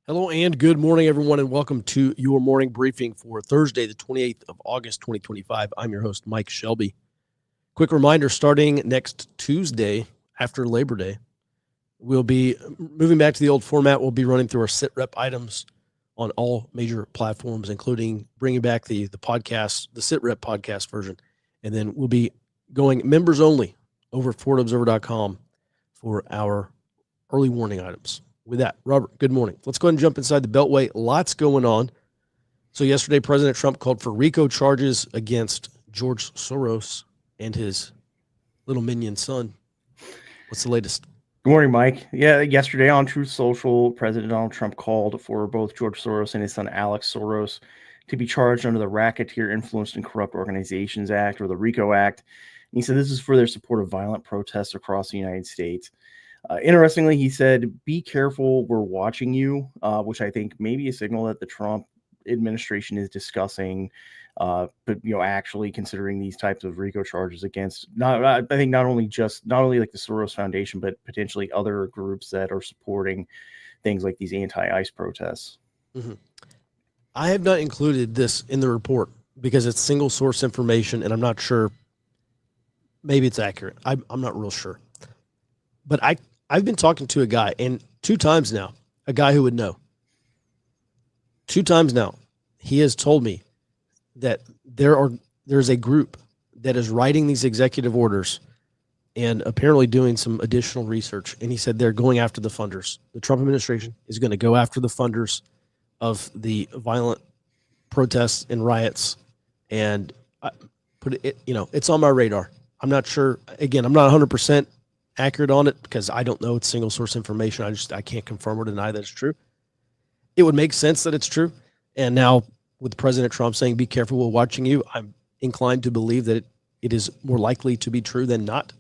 Hello and good morning, everyone, and welcome to your morning briefing for Thursday, the 28th of August, 2025. I'm your host, Mike Shelby. Quick reminder, starting next Tuesday after Labor Day, we'll be moving back to the old format. We'll be running through our sitrep items on all major platforms, including bringing back the podcast, the sitrep podcast version. And then we'll be going members only over at forwardobserver.com for our early warning items. With that, Robert, good morning. Let's go ahead and jump inside the Beltway. Lots going on. So yesterday, President Trump called for RICO charges against George Soros and his little minion son. What's the latest? Good morning, Mike. Yeah, yesterday on Truth Social, President Donald Trump called for both George Soros and his son Alex Soros to be charged under the Racketeer Influenced and Corrupt Organizations Act, or the RICO Act. And he said this is for their support of violent protests across the United States. Interestingly, he said, "Be careful, we're watching you," which I think may be a signal that the Trump administration is discussing, but actually considering these types of RICO charges against not only like the Soros Foundation, but potentially other groups that are supporting things like these anti-ICE protests. Mm-hmm. I have not included this in the report because it's single source information, and I'm not sure. Maybe it's accurate. I'm not real sure, but I've been talking to a guy, and 2 times now, a guy who would know. 2 times now, he has told me that there's a group that is writing these executive orders and apparently doing some additional research. And he said they're going after the funders. The Trump administration is going to go after the funders of the violent protests and riots. And it's on my radar. I'm not sure. Again, I'm not 100% accurate on it because I don't know. It's single source information. I can't confirm or deny that it's true. It would make sense that it's true. And now with President Trump saying, "Be careful, we're watching you," I'm inclined to believe that it is more likely to be true than not.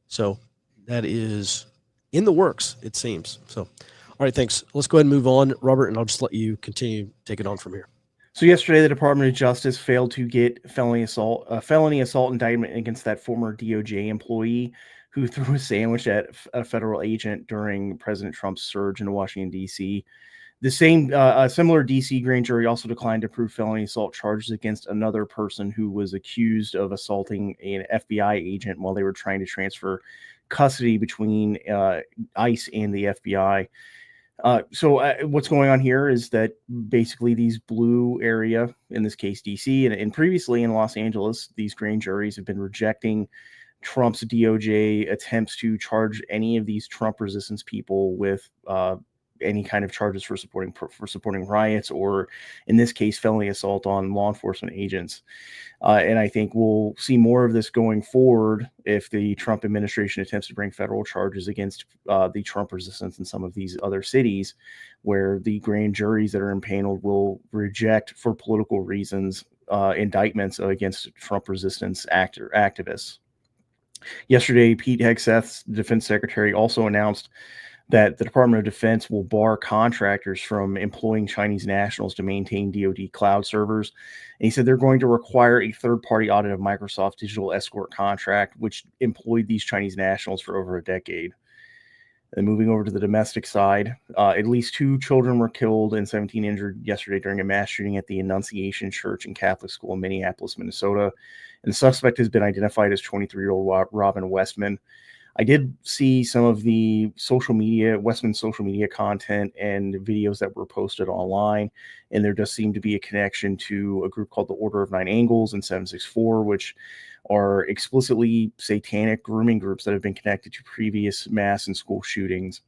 So that is in the works, it seems. So, all right, thanks. Let's go ahead and move on, Robert, and I'll just let you continue, take it on from here. So yesterday, the Department of Justice failed to get felony assault indictment against that former DOJ employee who threw a sandwich at a federal agent during President Trump's surge into Washington, D.C. The similar D.C. grand jury also declined to prove felony assault charges against another person who was accused of assaulting an FBI agent while they were trying to transfer custody between ICE and the FBI. So what's going on here is that basically these blue area, in this case DC, and previously in Los Angeles, these grand juries have been rejecting Trump's DOJ attempts to charge any of these Trump resistance people with any kind of charges for supporting riots, or in this case, felony assault on law enforcement agents. And I think we'll see more of this going forward if the Trump administration attempts to bring federal charges against the Trump resistance in some of these other cities, where the grand juries that are impaneled will reject, for political reasons, indictments against Trump resistance activists. Yesterday, Pete Hegseth's defense secretary also announced that the Department of Defense will bar contractors from employing Chinese nationals to maintain DoD cloud servers. And he said they're going to require a third-party audit of Microsoft's digital escort contract, which employed these Chinese nationals for over a decade. And moving over to the domestic side, at least 2 children were killed and 17 injured yesterday during a mass shooting at the Annunciation Church and Catholic School in Minneapolis, Minnesota. And the suspect has been identified as 23-year-old Robin Westman. I did see some of the Westman's social media content and videos that were posted online, and there does seem to be a connection to a group called the Order of Nine Angles and 764, which are explicitly satanic grooming groups that have been connected to previous mass and school shootings.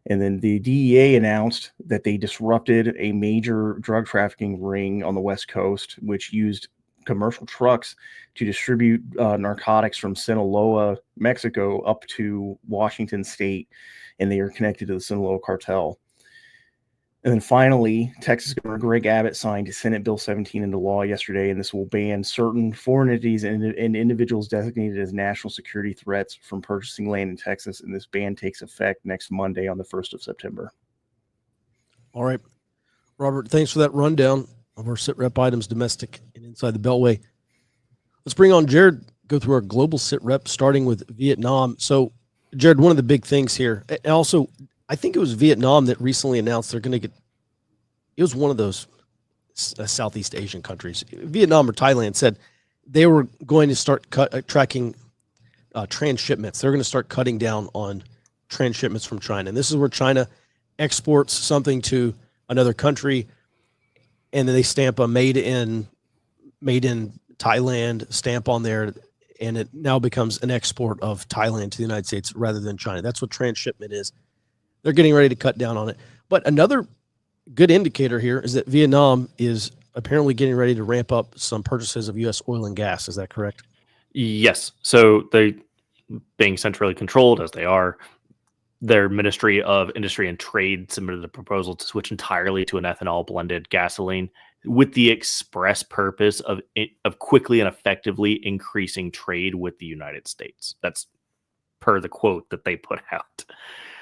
And then the DEA announced that they disrupted a major drug trafficking ring on the West Coast, which used commercial trucks to distribute narcotics from Sinaloa, Mexico, up to Washington State, and they are connected to the Sinaloa cartel. And then finally, Texas Governor Greg Abbott signed Senate Bill 17 into law yesterday, and this will ban certain foreign entities and individuals designated as national security threats from purchasing land in Texas, and this ban takes effect next Monday on the 1st of September. All right. Robert, thanks for that rundown of our sitrep items, domestic and inside the Beltway. Let's bring on Jared, go through our global sitrep, starting with Vietnam. So, Jared, one of the big things here, and also, I think it was Vietnam that recently announced they're going to get it was one of those Southeast Asian countries, Vietnam or Thailand, said they were going to start tracking transshipments. They're going to start cutting down on transshipments from China. And this is where China exports something to another country, and then they stamp a made in Thailand stamp on there, and it now becomes an export of Thailand to the United States rather than China. That's what transshipment is. They're getting ready to cut down on it. But another good indicator here is that Vietnam is apparently getting ready to ramp up some purchases of U.S. oil and gas. Is that correct? Yes. So they, being centrally controlled as they are, their Ministry of Industry and Trade submitted a proposal to switch entirely to an ethanol blended gasoline with the express purpose of quickly and effectively increasing trade with the United States. That's per the quote that they put out.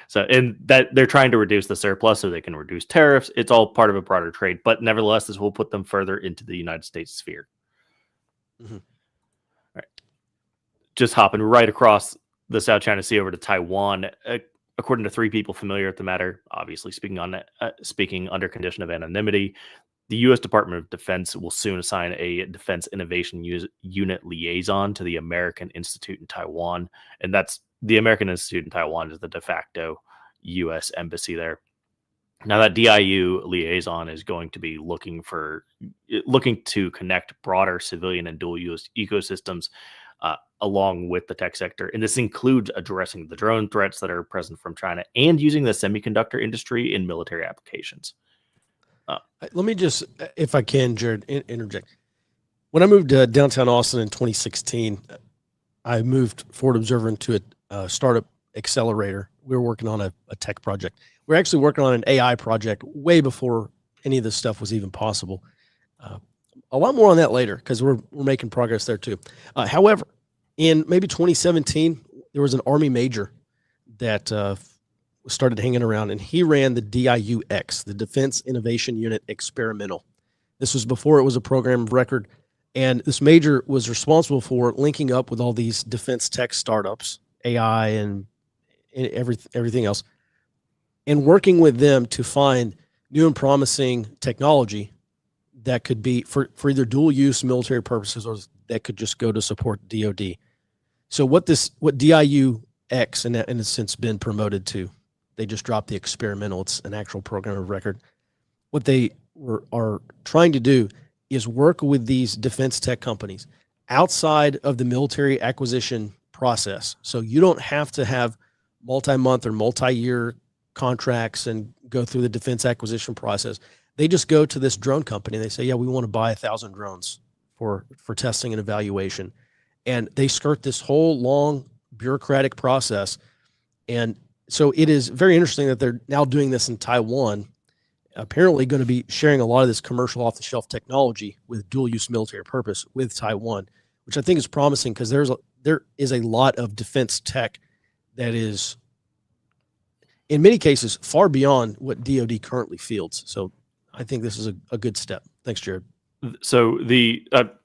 So, and that they're trying to reduce the surplus so they can reduce tariffs. It's all part of a broader trade, but nevertheless, this will put them further into the United States sphere. Mm-hmm. All right. Just hopping right across the South China Sea over to Taiwan. According to 3 people familiar with the matter, obviously speaking under condition of anonymity, the U.S. Department of Defense will soon assign a Defense Innovation Unit liaison to the American Institute in Taiwan, and that's the American Institute in Taiwan is the de facto U.S. embassy there. Now, that DIU liaison is going to be looking to connect broader civilian and dual-use ecosystems along with the tech sector. And this includes addressing the drone threats that are present from China and using the semiconductor industry in military applications. Let me just, if I can, Jared, interject. When I moved to downtown Austin in 2016, I moved Forward Observer into a startup accelerator. We were working on a tech project. We're actually working on an AI project way before any of this stuff was even possible. A lot more on that later because we're making progress there too. However, in maybe 2017, there was an Army major that started hanging around, and he ran the DIUX, the Defense Innovation Unit Experimental. This was before it was a program of record, and this major was responsible for linking up with all these defense tech startups, AI and everything else, and working with them to find new and promising technology that could be for either dual use military purposes or that could just go to support DOD. So what DIUX, and it's since been promoted to, they just dropped the experimental. It's an actual program of record. What they are trying to do is work with these defense tech companies outside of the military acquisition process. So you don't have to have multi-month or multi-year contracts and go through the defense acquisition process. They just go to this drone company and they say, yeah, we want to buy 1,000 drones for testing and evaluation. And they skirt this whole long bureaucratic process. And so it is very interesting that they're now doing this in Taiwan, apparently going to be sharing a lot of this commercial off-the-shelf technology with dual-use military purpose with Taiwan, which I think is promising because there is a lot of defense tech that is, in many cases, far beyond what DOD currently fields. So I think this is a good step. Thanks, Jared. So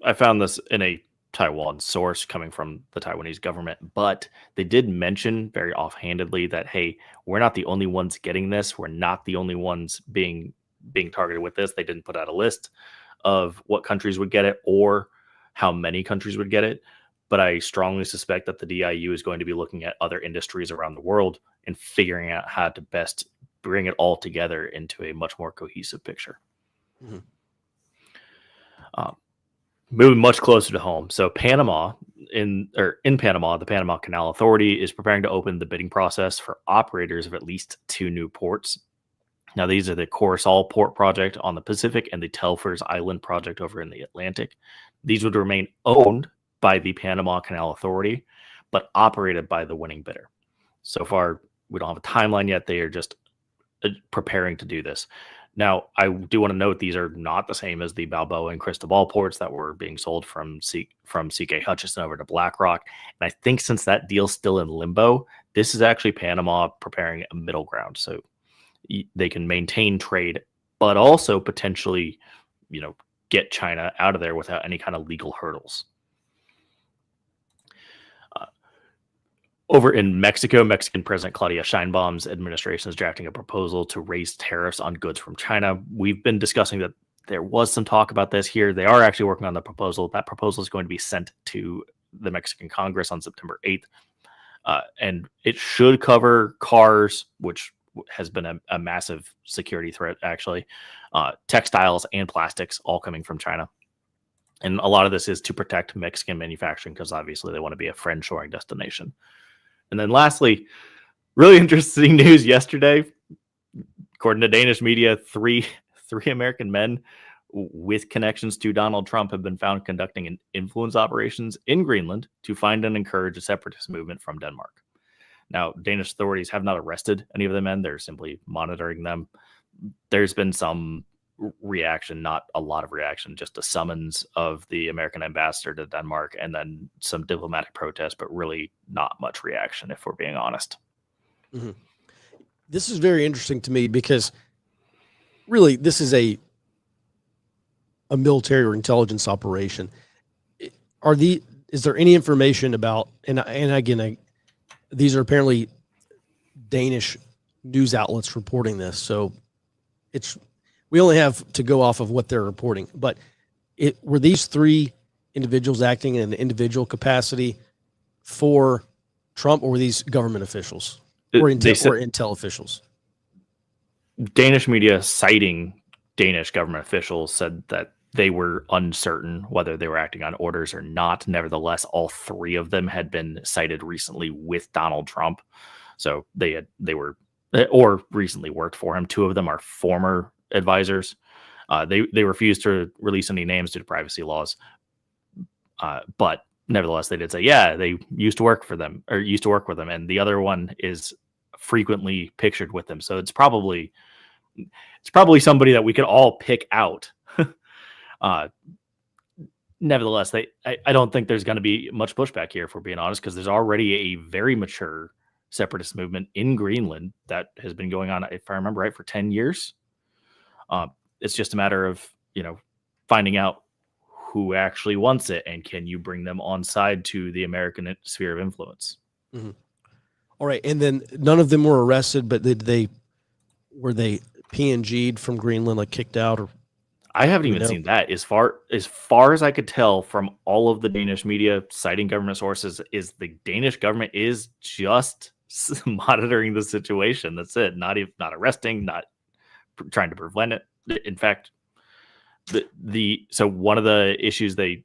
I found this in a Taiwan source coming from the Taiwanese government, but they did mention very offhandedly that, hey, we're not the only ones getting this. We're not the only ones being targeted with this. They didn't put out a list of what countries would get it or how many countries would get it. But I strongly suspect that the DIU is going to be looking at other industries around the world and figuring out how to best bring it all together into a much more cohesive picture. Mm-hmm. Moving much closer to home. So Panama, in Panama, the Panama Canal Authority is preparing to open the bidding process for operators of at least 2 new ports. Now, these are the Coruscant Port Project on the Pacific and the Telfors Island Project over in the Atlantic. These would remain owned by the Panama Canal Authority, but operated by the winning bidder. So far, we don't have a timeline yet. They are just preparing to do this. Now, I do want to note these are not the same as the Balboa and Cristobal ports that were being sold from C.K. Hutchison over to BlackRock. And I think since that deal's still in limbo, this is actually Panama preparing a middle ground. So they can maintain trade, but also potentially, get China out of there without any kind of legal hurdles. Over in Mexico, Mexican President Claudia Sheinbaum's administration is drafting a proposal to raise tariffs on goods from China. We've been discussing that there was some talk about this here. They are actually working on the proposal. That proposal is going to be sent to the Mexican Congress on September 8th. And it should cover cars, which has been a massive security threat, actually, textiles and plastics, all coming from China. And a lot of this is to protect Mexican manufacturing because obviously they want to be a friend-shoring destination. And then lastly, really interesting news yesterday. According to Danish media, three American men with connections to Donald Trump have been found conducting influence operations in Greenland to find and encourage a separatist movement from Denmark. Now, Danish authorities have not arrested any of the men. They're simply monitoring them. There's been some reaction, not a lot of reaction, just a summons of the American ambassador to Denmark and then some diplomatic protest, but really not much reaction, if we're being honest. Mm-hmm. This is very interesting to me because really this is a military or intelligence operation. Is there any information about, and again, these are apparently Danish news outlets reporting this, so we only have to go off of what they're reporting. But were these three individuals acting in an individual capacity for Trump, or were these government officials or intel officials? Danish media citing Danish government officials said that they were uncertain whether they were acting on orders or not. Nevertheless, all three of them had been cited recently with Donald Trump. So they were recently worked for him. Two of them are former advisors. They refused to release any names due to privacy laws. But nevertheless, they did say, yeah, they used to work for them or used to work with them. And the other one is frequently pictured with them. So it's probably somebody that we could all pick out. Nevertheless, I don't think there's going to be much pushback here, if we're being honest, because there's already a very mature separatist movement in Greenland that has been going on, if I remember right, for 10 years. It's just a matter of, finding out who actually wants it and can you bring them on side to the American sphere of influence. Mm-hmm. All right. And then none of them were arrested, but were they PNG'd from Greenland, like kicked out? Or I haven't even seen that. As far as I could tell from all of the Danish media citing government sources, is the Danish government is just monitoring the situation. That's it. Not arresting, not trying to prevent it. In fact, so one of the issues they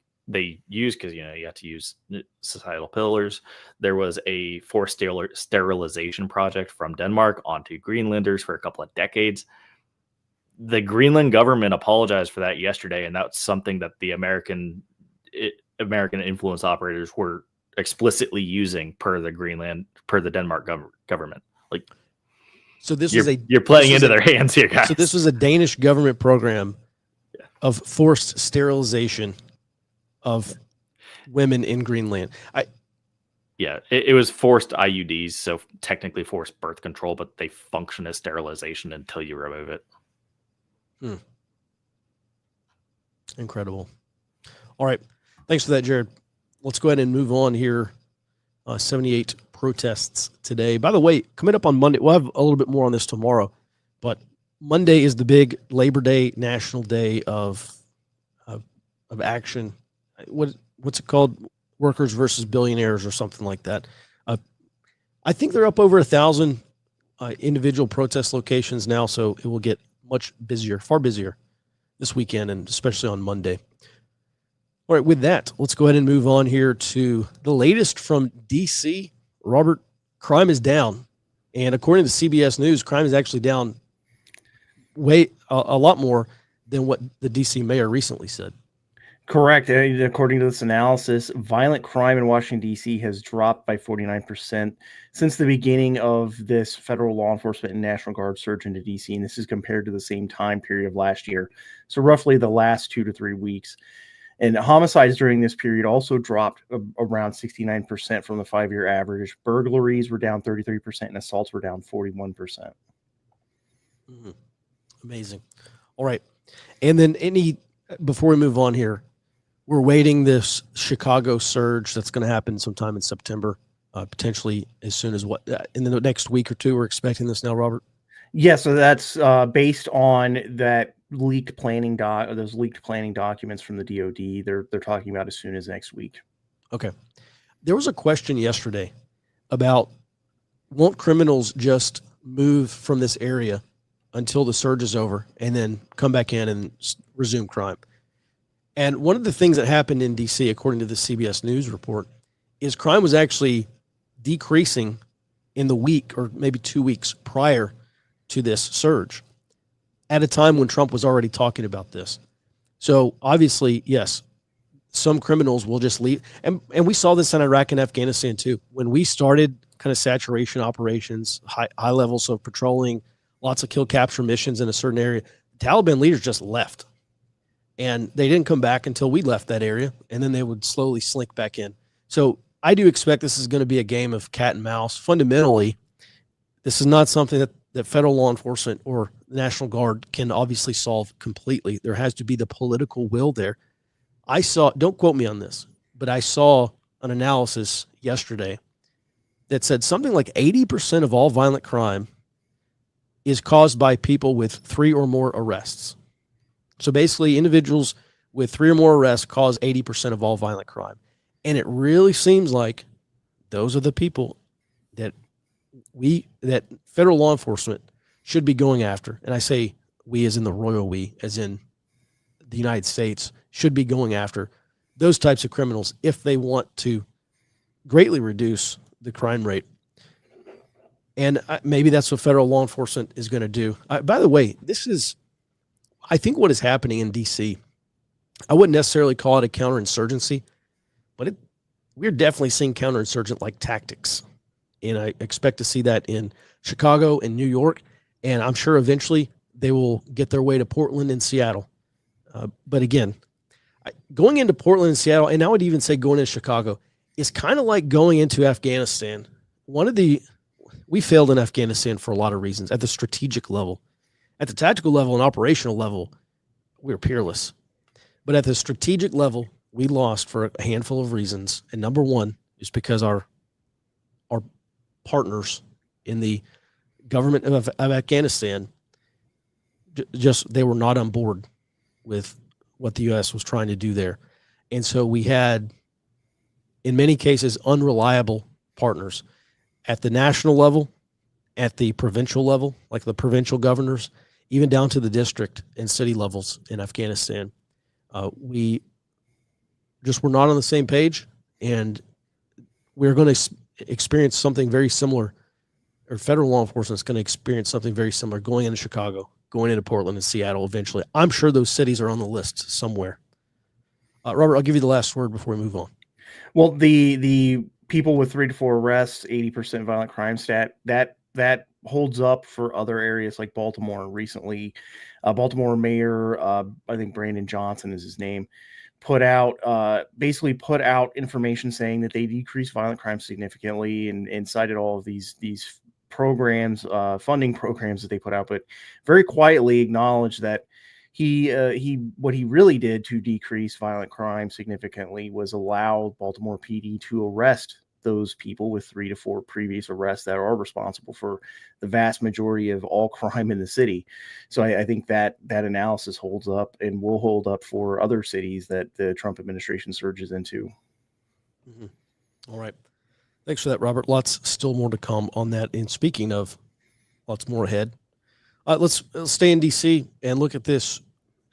use, because you have to use societal pillars, there was a forced sterilization project from Denmark onto Greenlanders for a couple of decades. The Greenland government apologized for that yesterday, and that's something that the American influence operators were explicitly using per the Denmark government. Like, so you're playing into their hands here, guys. So this was a Danish government program of forced sterilization of women in Greenland. It was forced IUDs, so technically forced birth control, but they function as sterilization until you remove it. Incredible. All right. Thanks for that, Jared. Let's go ahead and move on here. 78 protests today. By the way, coming up on Monday, we'll have a little bit more on this tomorrow, but Monday is the big Labor Day, National Day of action. What's it called? Workers versus billionaires or something like that. I think they're up over 1,000 individual protest locations now, so it will get much busier, far busier this weekend, and especially on Monday. All right, with that, let's go ahead and move on here to the latest from D.C. Robert, crime is down. And according to CBS News, crime is actually down a lot more than what the D.C. mayor recently said. Correct. According to this analysis, violent crime in Washington, D.C. has dropped by 49% since the beginning of this federal law enforcement and National Guard surge into D.C., and this is compared to the same time period of last year. So roughly the last 2 to 3 weeks. And homicides during this period also dropped around 69% from the 5-year average. Burglaries were down 33% and assaults were down 41%. Mm-hmm. Amazing. All right. And then before we move on here, we're waiting this Chicago surge that's going to happen sometime in September. potentially as soon as in the next week or two. We're expecting this now, Robert. Yeah, so that's based on that leaked planning those leaked planning documents from the DOD. They're talking about as soon as next week. Okay. There was a question yesterday about, won't criminals just move from this area until the surge is over and then come back in and resume crime? And one of the things that happened in DC, according to the CBS News report, is crime was actually decreasing in the week or maybe 2 weeks prior to this surge, at a time when Trump was already talking about this. So obviously, yes, some criminals will just leave. And we saw this in Iraq and Afghanistan too. When we started kind of saturation operations, high levels of patrolling, lots of kill capture missions in a certain area, the Taliban leaders just left. And they didn't come back until we left that area, and then they would slowly slink back in. So I do expect this is going to be a game of cat and mouse. Fundamentally, this is not something that federal law enforcement or the National Guard can obviously solve completely. There has to be the political will there. Don't quote me on this, but I saw an analysis yesterday that said something like 80% of all violent crime is caused by people with 3 or more arrests. So basically, individuals with 3 or more arrests cause 80% of all violent crime. And it really seems like those are the people that federal law enforcement should be going after. And I say we as in the royal we, as in the United States, should be going after those types of criminals if they want to greatly reduce the crime rate. And maybe that's what federal law enforcement is going to do. By the way, I think what is happening in DC, I wouldn't necessarily call it a counterinsurgency, but we're definitely seeing counterinsurgent-like tactics. And I expect to see that in Chicago and New York. And I'm sure eventually they will get their way to Portland and Seattle. But again, going into Portland and Seattle, and I would even say going into Chicago, is kind of like going into Afghanistan. We failed in Afghanistan for a lot of reasons at the strategic level. At the tactical level and operational level, we were peerless. But at the strategic level, we lost for a handful of reasons. And number one is because our partners in the government of Afghanistan, they were not on board with what the U.S. was trying to do there. And so we had, in many cases, unreliable partners at the national level, at the provincial level, like the provincial governors, even down to the district and city levels in Afghanistan. We just were not on the same page, and we're going to experience something very similar, or federal law enforcement is going to experience something very similar going into Chicago, going into Portland and Seattle eventually. I'm sure those cities are on the list somewhere. Robert, I'll give you the last word before we move on. Well, the people with 3 to 4 arrests, 80% violent crime stat, that holds up for other areas like Baltimore. Recently, Baltimore Mayor, I think Brandon Johnson is his name, basically put out information saying that they decreased violent crime significantly and cited all of these programs, funding programs that they put out, but very quietly acknowledged that what he really did to decrease violent crime significantly was allow Baltimore PD to arrest those people with 3 to 4 previous arrests that are responsible for the vast majority of all crime in the city. So I think that analysis holds up and will hold up for other cities that the Trump administration surges into. Mm-hmm. All right. Thanks for that, Robert. Lots still more to come on that. And speaking of lots more ahead, let's stay in D.C. and look at this.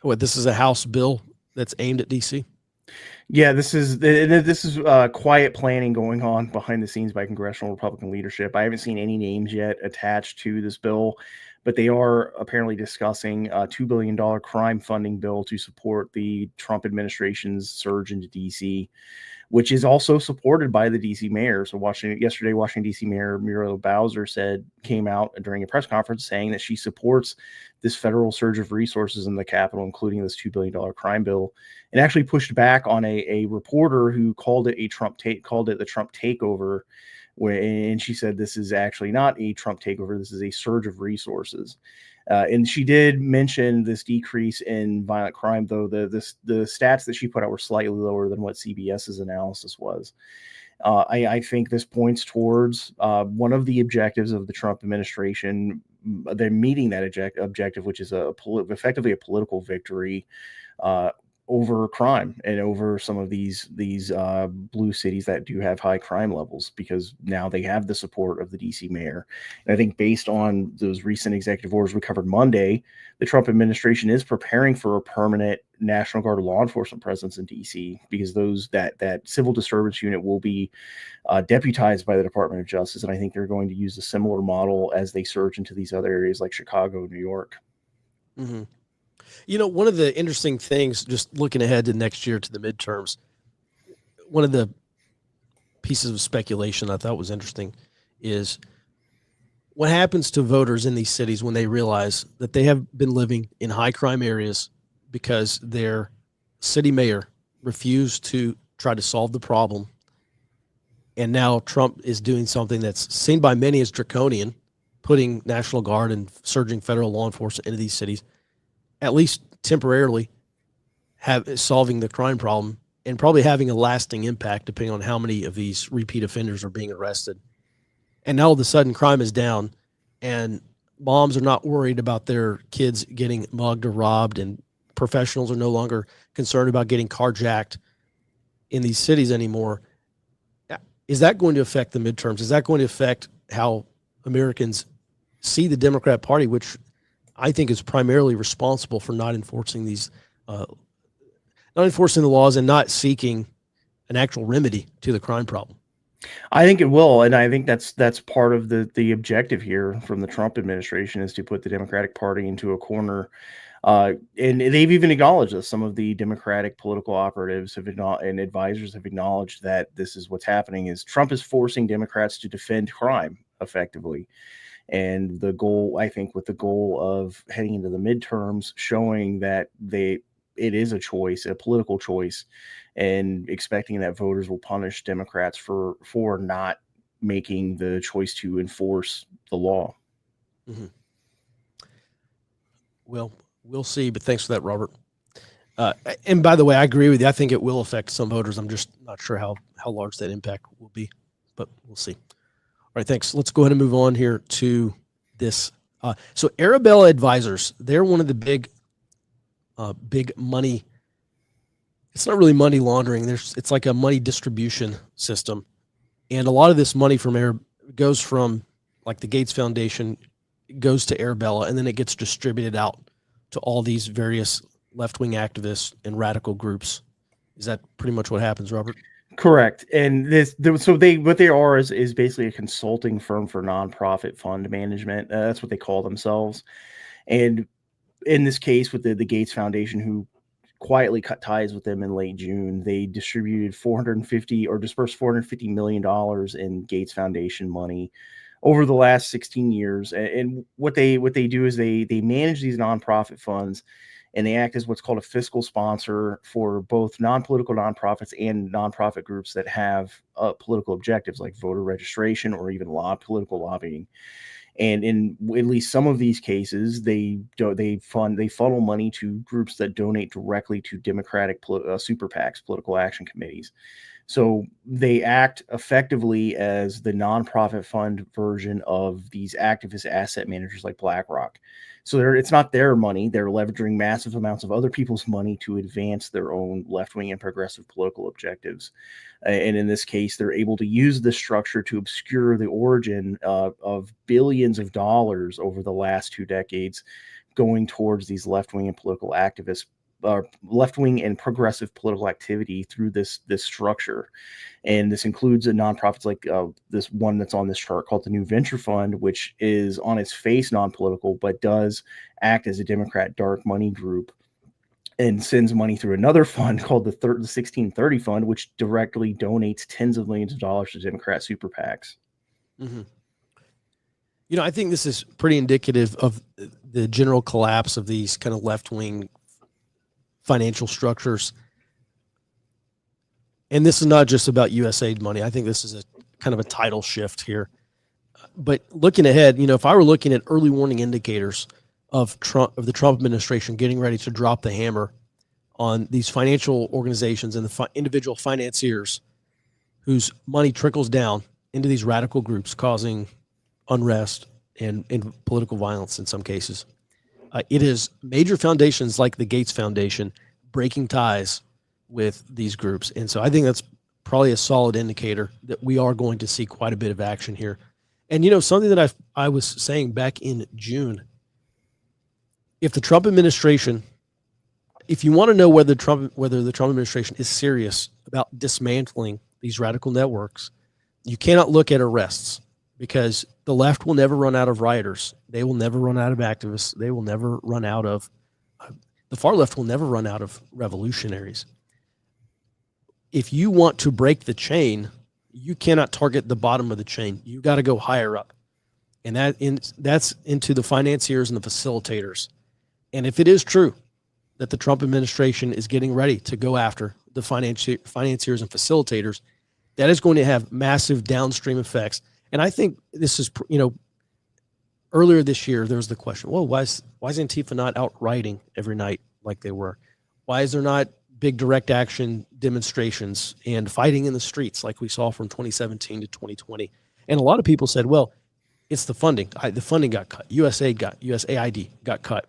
This is a House bill that's aimed at D.C.? Yeah, this is quiet planning going on behind the scenes by congressional Republican leadership. I haven't seen any names yet attached to this bill, but they are apparently discussing a $2 billion crime funding bill to support the Trump administration's surge into D.C., which is also supported by the D.C. mayor. So yesterday, Washington, D.C. Mayor Muriel Bowser came out during a press conference saying that she supports this federal surge of resources in the Capitol, including this $2 billion crime bill, and actually pushed back on a reporter who called it the Trump takeover. And she said this is actually not a Trump takeover. This is a surge of resources. And she did mention this decrease in violent crime, though the stats that she put out were slightly lower than what CBS's analysis was. I think this points towards one of the objectives of the Trump administration. They're meeting that objective, which is effectively a political victory over crime and over some of these blue cities that do have high crime levels, because now they have the support of the DC mayor. And I think based on those recent executive orders we covered Monday, the Trump administration is preparing for a permanent National Guard law enforcement presence in DC, because that civil disturbance unit will be deputized by the Department of Justice. And I think they're going to use a similar model as they surge into these other areas like Chicago, New York. Mm-hmm. One of the interesting things, just looking ahead to next year to the midterms, one of the pieces of speculation I thought was interesting is what happens to voters in these cities when they realize that they have been living in high crime areas because their city mayor refused to try to solve the problem. And now Trump is doing something that's seen by many as draconian, putting National Guard and surging federal law enforcement into these cities, at least temporarily, solving the crime problem and probably having a lasting impact depending on how many of these repeat offenders are being arrested. And now all of a sudden crime is down and moms are not worried about their kids getting mugged or robbed, and professionals are no longer concerned about getting carjacked in these cities anymore. Is that going to affect the midterms? Is that going to affect how Americans see the Democrat Party, which I think is primarily responsible for not enforcing the laws and not seeking an actual remedy to the crime problem? I think it will, and I think that's part of the objective here from the Trump administration, is to put the Democratic Party into a corner. And they've even acknowledged this. Some of the Democratic political operatives and advisors have acknowledged that this is what's happening, is Trump is forcing Democrats to defend crime effectively. And the goal, I think, with the goal of heading into the midterms, showing that it is a choice, a political choice, and expecting that voters will punish Democrats for not making the choice to enforce the law. Mm-hmm. Well, we'll see, but thanks for that, Robert. And by the way, I agree with you. I think it will affect some voters. I'm just not sure how large that impact will be, but we'll see. All right, thanks. Let's go ahead and move on here to this. So Arabella Advisors, they're one of the big money. It's not really money laundering. It's like a money distribution system. And a lot of this money from goes from, like, the Gates Foundation, goes to Arabella, and then it gets distributed out to all these various left-wing activists and radical groups. Is that pretty much what happens, Robert? Correct. And what they are is basically a consulting firm for nonprofit fund management. That's what they call themselves. And in this case, with the Gates Foundation, who quietly cut ties with them in late June, they distributed dispersed $450 million in Gates Foundation money over the last 16 years. And what they do is they manage these nonprofit funds, and they act as what's called a fiscal sponsor for both non-political nonprofits and nonprofit groups that have political objectives like voter registration or even political lobbying. And in at least some of these cases, they funnel money to groups that donate directly to Democratic super PACs, political action committees. So they act effectively as the nonprofit fund version of these activist asset managers like BlackRock. So it's not their money. They're leveraging massive amounts of other people's money to advance their own left-wing and progressive political objectives. And in this case, they're able to use this structure to obscure the origin of billions of dollars over the last 2 decades going towards these left-wing and political activists, left-wing and progressive political activity through this structure. And this includes nonprofits like this one that's on this chart called the New Venture Fund, which is on its face non-political, but does act as a Democrat dark money group and sends money through another fund called the 1630 Fund, which directly donates tens of millions of dollars to Democrat super PACs. Mm-hmm. I think this is pretty indicative of the general collapse of these kind of left-wing financial structures. And this is not just about USAID money. I think this is a kind of a tidal shift here. But looking ahead, if I were looking at early warning indicators, of the Trump administration getting ready to drop the hammer on these financial organizations and the individual financiers whose money trickles down into these radical groups, causing unrest and political violence in some cases. It is major foundations like the Gates Foundation breaking ties with these groups. And so I think that's probably a solid indicator that we are going to see quite a bit of action here. And, something that I was saying back in June, if the Trump administration, if you want to know whether the Trump administration is serious about dismantling these radical networks, you cannot look at arrests, because the left will never run out of rioters. They will never run out of activists. They will never run out of, the far left will never run out of revolutionaries. If you want to break the chain, you cannot target the bottom of the chain. You got to go higher up. And that's into the financiers and the facilitators. And if it is true that the Trump administration is getting ready to go after the financiers and facilitators, that is going to have massive downstream effects. And I think this is, earlier this year, there was the question, well, why is Antifa not out rioting every night like they were? Why is there not big direct action demonstrations and fighting in the streets like we saw from 2017 to 2020? And a lot of people said, well, it's the funding. The funding got cut. USAID got cut.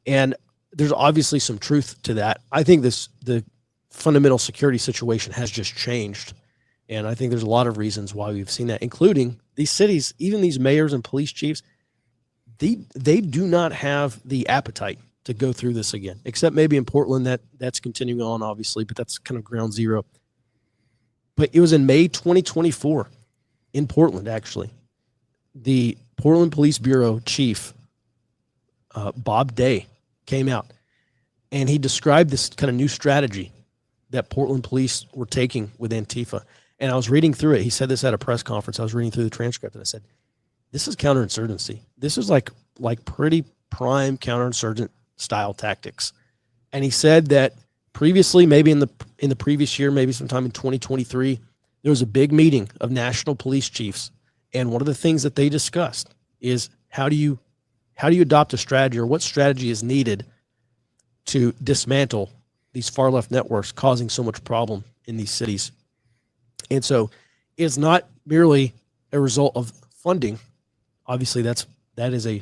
And there's obviously some truth to that. I think the fundamental security situation has just changed. And I think there's a lot of reasons why we've seen that, including these cities, even these mayors and police chiefs, they do not have the appetite to go through this again, except maybe in Portland that's continuing on, obviously, but that's kind of ground zero. But it was in May 2024 in Portland, actually. The Portland Police Bureau chief, Bob Day, came out and he described this kind of new strategy that Portland police were taking with Antifa. And I was reading through it. He said this at a press conference. I was reading through the transcript and I said, this is counterinsurgency. This is like pretty prime counterinsurgent style tactics. And he said that previously, maybe in the previous year, maybe sometime in 2023, there was a big meeting of national police chiefs. And one of the things that they discussed is how do you adopt a strategy, or what strategy is needed to dismantle these far left networks causing so much problem in these cities. And so it's not merely a result of funding. Obviously, that is a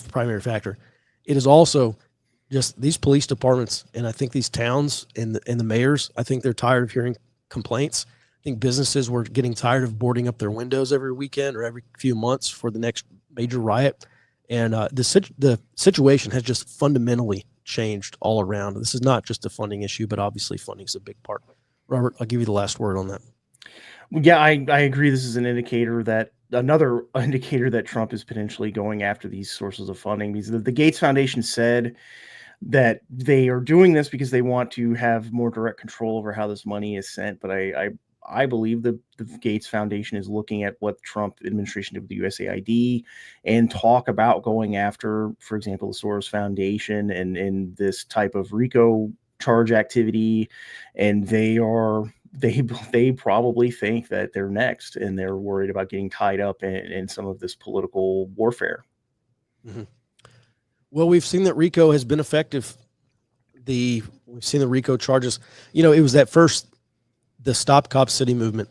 primary factor. It is also just these police departments, and I think these towns and the mayors, I think they're tired of hearing complaints. I think businesses were getting tired of boarding up their windows every weekend or every few months for the next major riot. And the situation has just fundamentally changed all around. This is not just a funding issue, but obviously funding is a big part. Robert, I'll give you the last word on that. Yeah, I agree. This is another indicator that Trump is potentially going after these sources of funding, because the Gates Foundation said that they are doing this because they want to have more direct control over how this money is sent. But I believe the Gates Foundation is looking at what the Trump administration did with the USAID and talk about going after, for example, the Soros Foundation and this type of RICO charge activity. And they probably think that they're next, and they're worried about getting tied up in some of this political warfare. Mm-hmm. Well, we've seen that RICO has been effective. We've seen the RICO charges. It was the Stop Cop City movement,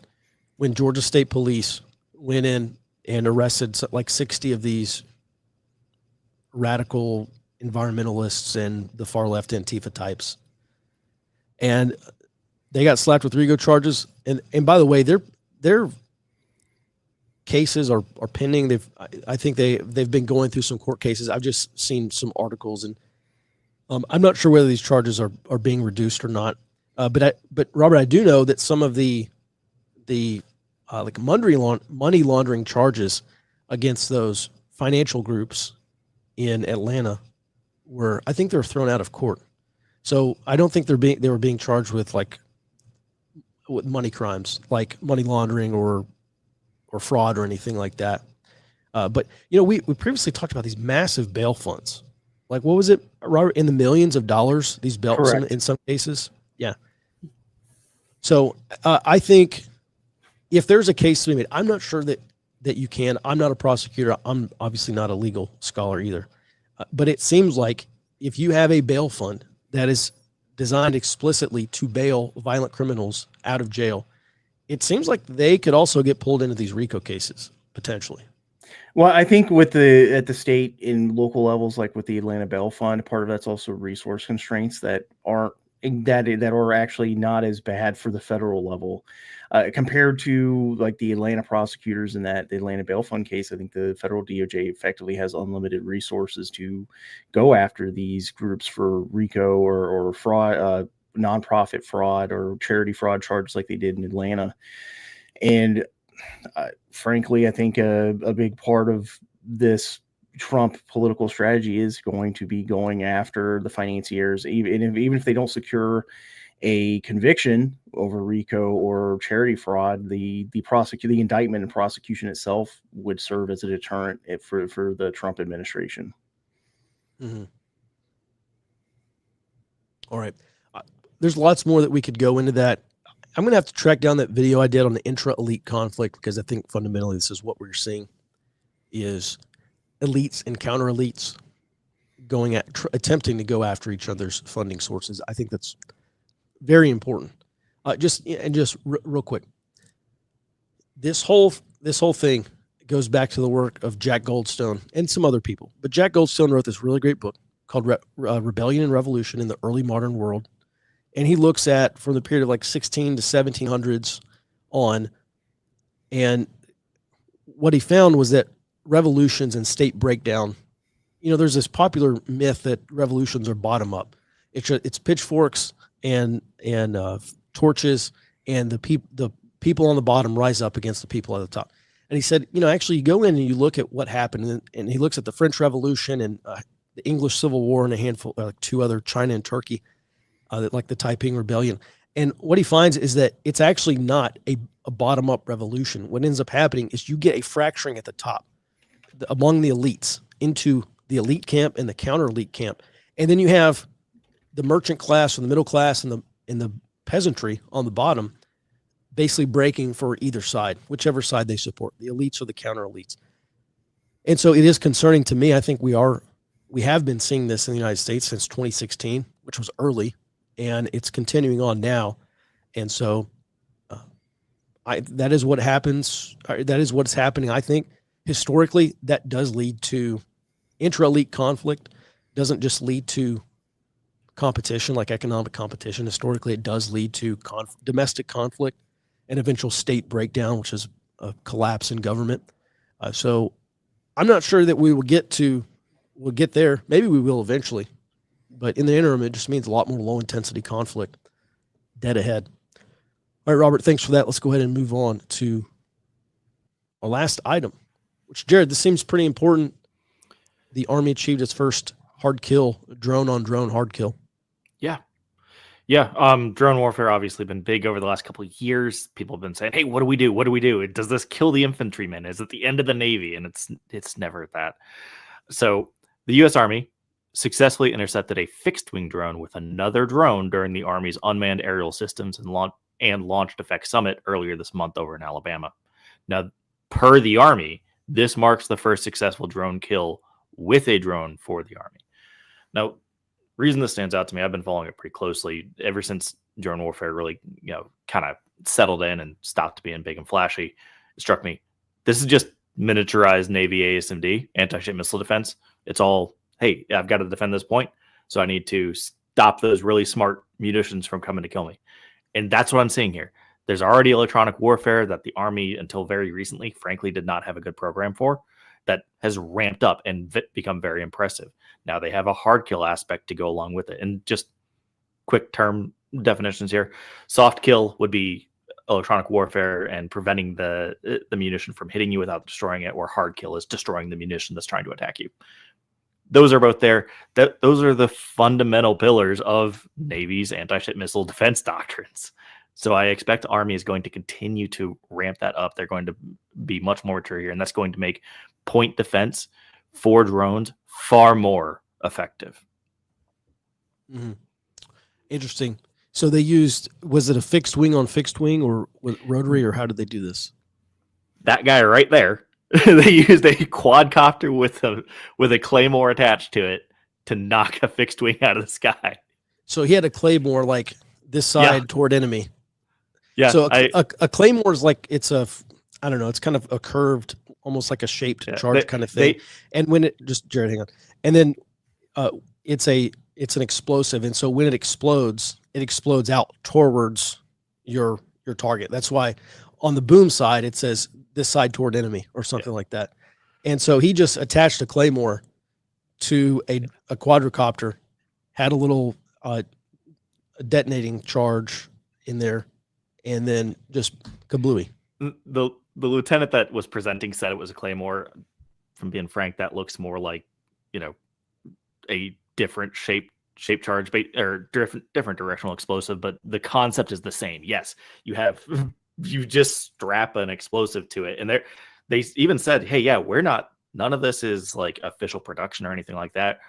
when Georgia State Police went in and arrested like 60 of these radical environmentalists and the far left Antifa types. And they got slapped with RICO charges. And by the way, their cases are pending. I think they've been going through some court cases. I've just seen some articles, and I'm not sure whether these charges are being reduced or not. But Robert, I do know that some of the like money laundering charges against those financial groups in Atlanta I think they're thrown out of court. So I don't think they were being charged with with money crimes like money laundering or fraud or anything like that. But we previously talked about these massive bail funds. Like, what was it, Robert, in the millions of dollars, these bails in some cases? Yeah. So I think if there's a case to be made, I'm not sure that you can. I'm not a prosecutor. I'm obviously not a legal scholar either. But it seems like if you have a bail fund that is designed explicitly to bail violent criminals out of jail, it seems like they could also get pulled into these RICO cases potentially. Well, I think with at the state and local levels, like with the Atlanta Bail Fund, part of that's also resource constraints that are actually not as bad for the federal level compared to like the Atlanta prosecutors in the Atlanta Bail Fund case. I think the federal DOJ effectively has unlimited resources to go after these groups for RICO or fraud, nonprofit fraud or charity fraud charges like they did in Atlanta. And frankly, I think a big part of this Trump political strategy is going to be going after the financiers, even if they don't secure a conviction over RICO or charity fraud. The indictment and prosecution itself would serve as a deterrent for the Trump administration. Mm-hmm. All right, there's lots more that we could go into that. I'm going to have to track down that video I did on the intra-elite conflict, because I think fundamentally this is what we're seeing is elites and counter-elites going at attempting to go after each other's funding sources. I think that's very important. Just real quick, this whole thing goes back to the work of Jack Goldstone and some other people. But Jack Goldstone wrote this really great book called Rebellion and Revolution in the Early Modern World. And he looks at from the period of like 16 to 1700s on. And what he found was that revolutions and state breakdown, there's this popular myth that revolutions are bottom up. It's pitchforks and torches, and the people on the bottom rise up against the people at the top. And he said, actually you go in and you look at what happened, and he looks at the French Revolution and the English Civil War and a handful, like two other, China and Turkey, like the Taiping Rebellion. And what he finds is that it's actually not a bottom-up revolution. What ends up happening is you get a fracturing at the top among the elites into the elite camp and the counter-elite camp. And then you have the merchant class or the middle class and the peasantry on the bottom basically breaking for either side, whichever side they support, the elites or the counter-elites. And so it is concerning to me. I think we have been seeing this in the United States since 2016, which was early, and it's continuing on now. And so that is what happens. That is what's happening. I think historically that does lead to intra-elite conflict. Doesn't just lead to competition, like economic competition. Historically, it does lead to domestic conflict and eventual state breakdown, which is a collapse in government. So I'm not sure that we'll get there. Maybe we will eventually. But in the interim, it just means a lot more low-intensity conflict dead ahead. All right, Robert, thanks for that. Let's go ahead and move on to our last item, which, Jared, this seems pretty important. The Army achieved its first hard kill, drone-on-drone hard kill. Yeah. Drone warfare obviously been big over the last couple of years. People have been saying, hey, what do we do? What do we do? Does this kill the infantrymen? Is it the end of the Navy? And it's never that. So the U.S. Army successfully intercepted a fixed-wing drone with another drone during the Army's Unmanned Aerial Systems and Launch Defect Summit earlier this month over in Alabama. Now, per the Army, this marks the first successful drone kill with a drone for the Army. Now, reason this stands out to me, I've been following it pretty closely ever since drone warfare really, kind of settled in and stopped being big and flashy. It struck me, this is just miniaturized Navy ASMD, anti-ship missile defense. It's all, hey, I've got to defend this point, so I need to stop those really smart munitions from coming to kill me. And that's what I'm seeing here. There's already electronic warfare that the Army, until very recently, frankly, did not have a good program for, that has ramped up and become very impressive. Now they have a hard kill aspect to go along with it. And just quick term definitions here. Soft kill would be electronic warfare and preventing the munition from hitting you without destroying it, or hard kill is destroying the munition that's trying to attack you. Those are both there. Those are the fundamental pillars of Navy's anti-ship missile defense doctrines. So I expect the Army is going to continue to ramp that up. They're going to be much more mature here, and that's going to make point defense for drones far more effective. Mm-hmm. Interesting. So they used, was it a fixed wing on fixed wing or rotary, or how did they do this? That guy right there They used a quadcopter with a claymore attached to it to knock a fixed wing out of the sky. So he had a claymore like this side toward enemy. Yeah. So a claymore is like it's I don't know. It's kind of a curved, almost like a shaped charge kind of thing. And when it Jared, hang on. And then it's an explosive, and so when it explodes out towards your target. That's why on the boom side it says this side toward enemy or something like that. And so he just attached a claymore to a quadricopter, had a little detonating charge in there, and then just kablooey. The lieutenant that was presenting said it was a claymore. From being frank, that looks more like, a different shape charge or different directional explosive, but the concept is the same. Yes, you just strap an explosive to it, and they even said, hey, yeah, none of this is like official production or anything like that.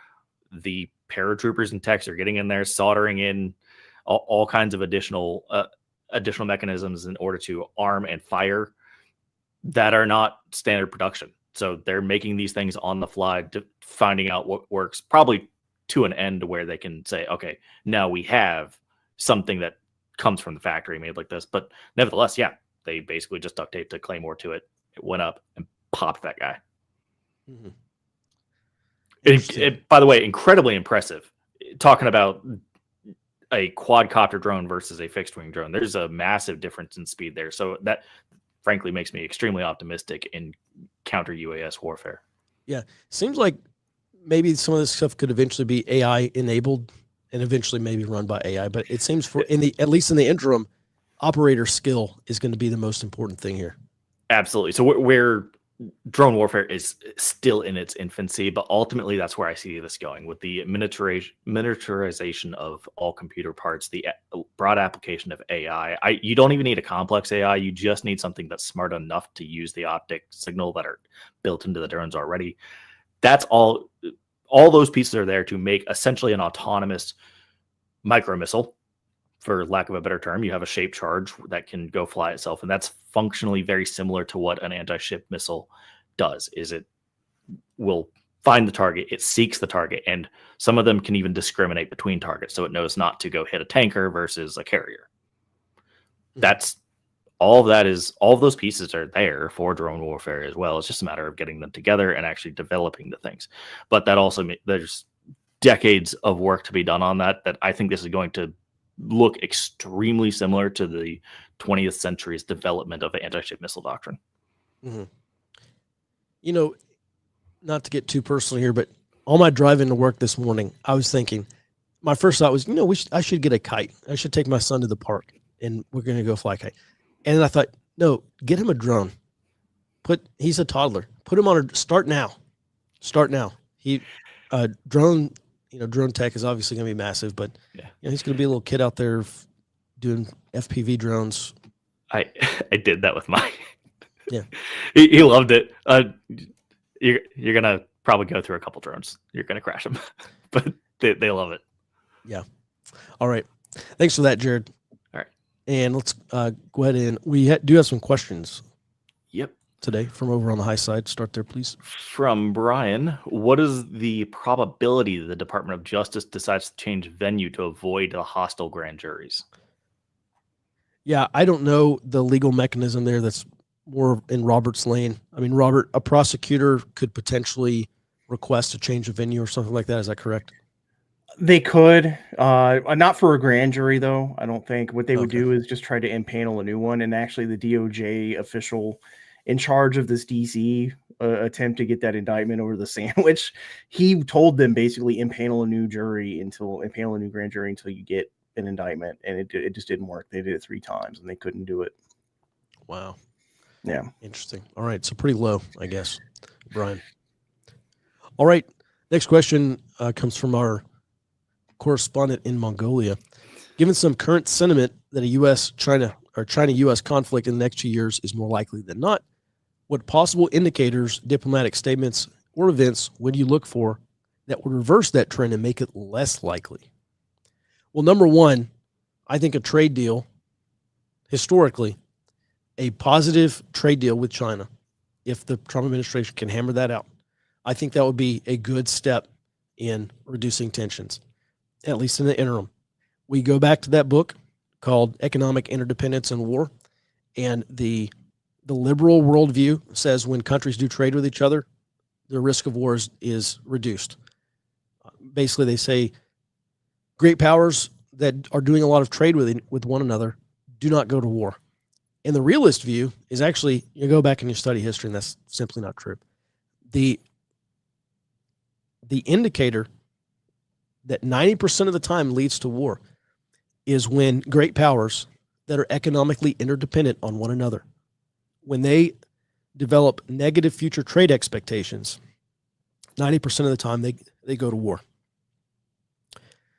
The paratroopers and techs are getting in there, soldering in all kinds of additional mechanisms in order to arm and fire that are not standard production. So they're making these things on the fly, finding out what works, probably to an end where they can say, okay, now we have something that comes from the factory made like this. But nevertheless, yeah, they basically just duct taped a claymore to it. It went up and popped that guy. Mm-hmm. It, by the way, incredibly impressive. Talking about a quadcopter drone versus a fixed wing drone, there's a massive difference in speed there. So that frankly makes me extremely optimistic in counter UAS warfare. Yeah. Seems like maybe some of this stuff could eventually be AI enabled and eventually maybe run by AI, but it seems at least in the interim, operator skill is going to be the most important thing here. Absolutely. So where drone warfare is still in its infancy, but ultimately that's where I see this going with the miniaturization of all computer parts, the broad application of AI. You don't even need a complex AI. You just need something that's smart enough to use the optic signal that are built into the drones already. That's all those pieces are there to make essentially an autonomous micro missile. For lack of a better term, you have a shaped charge that can go fly itself. And that's functionally very similar to what an anti-ship missile does, is it will find the target, it seeks the target, and some of them can even discriminate between targets. So it knows not to go hit a tanker versus a carrier. That's all of those pieces are there for drone warfare as well. It's just a matter of getting them together and actually developing the things. But that also, there's decades of work to be done on that I think this is going to look extremely similar to the 20th century's development of anti-ship missile doctrine. Mm-hmm. Not to get too personal here, but on my drive into work this morning, I was thinking, my first thought was, I should get a kite. I should take my son to the park and we're going to go fly a kite. And then I thought, no, get him a drone. He's a toddler. Put him on start now. Drone tech is obviously going to be massive, but he's going to be a little kid out there doing FPV drones. I did that with mine. Yeah, he loved it. You're going to probably go through a couple drones. You're going to crash them, but they love it. Yeah. All right. Thanks for that, Jared. All right. And let's go ahead and we do have some questions. Yep. Today from over on the high side. Start there, please. From Brian, what is the probability that the Department of Justice decides to change venue to avoid the hostile grand juries? Yeah, I don't know the legal mechanism there. That's more in Robert's lane. I mean, Robert, a prosecutor could potentially request a change of venue or something like that. Is that correct? They could, not for a grand jury, though. I don't think. What they would do is just try to impanel a new one. And actually, the DOJ official in charge of this DC attempt to get that indictment over the sandwich, he told them basically impanel a new grand jury until you get an indictment, and it just didn't work. They did it 3 times and they couldn't do it. Wow. Yeah. Interesting. All right. So pretty low, I guess, Brian. All right. Next question comes from our correspondent in Mongolia. Given some current sentiment that a China-U.S. conflict in the next 2 years is more likely than not, what possible indicators, diplomatic statements, or events would you look for that would reverse that trend and make it less likely? Well, number one, I think a trade deal, historically, a positive trade deal with China if the Trump administration can hammer that out, I think that would be a good step in reducing tensions, at least in the interim. We go back to that book called Economic Interdependence and War, and the liberal worldview says when countries do trade with each other, the risk of war is reduced. Basically, they say great powers that are doing a lot of trade with one another do not go to war. And the realist view is actually, you go back and you study history, and that's simply not true. The indicator that 90% of the time leads to war is when great powers that are economically interdependent on one another, when they develop negative future trade expectations, 90% of the time they go to war.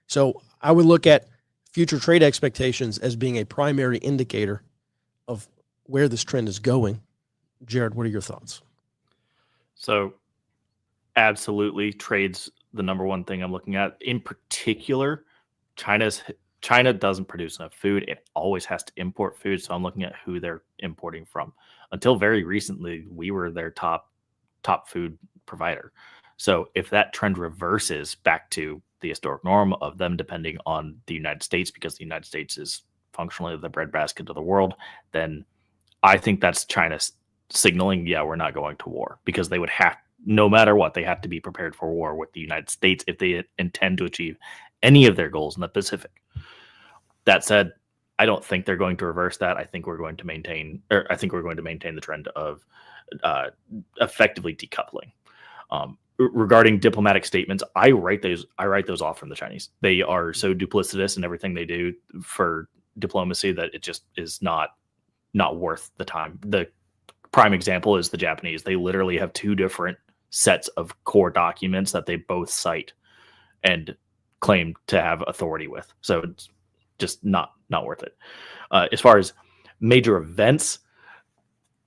So I would look at future trade expectations as being a primary indicator of where this trend is going. Jared, what are your thoughts? So absolutely, trade's the number one thing I'm looking at. In particular, China doesn't produce enough food. It always has to import food. So I'm looking at who they're importing from. Until very recently, we were their top food provider. So if that trend reverses back to the historic norm of them depending on the United States, because the United States is functionally the breadbasket of the world, then I think that's China signaling, yeah, we're not going to war, because they would have, no matter what, they have to be prepared for war with the United States if they intend to achieve any of their goals in the Pacific. That said, I don't think they're going to reverse that. I think we're going to maintain the trend of effectively decoupling. Regarding diplomatic statements, I write those off from the Chinese. They are so duplicitous in everything they do for diplomacy that it just is not worth the time. The prime example is the Japanese. They literally have two different sets of core documents that they both cite and claim to have authority with. So it's just not worth it. As far as major events,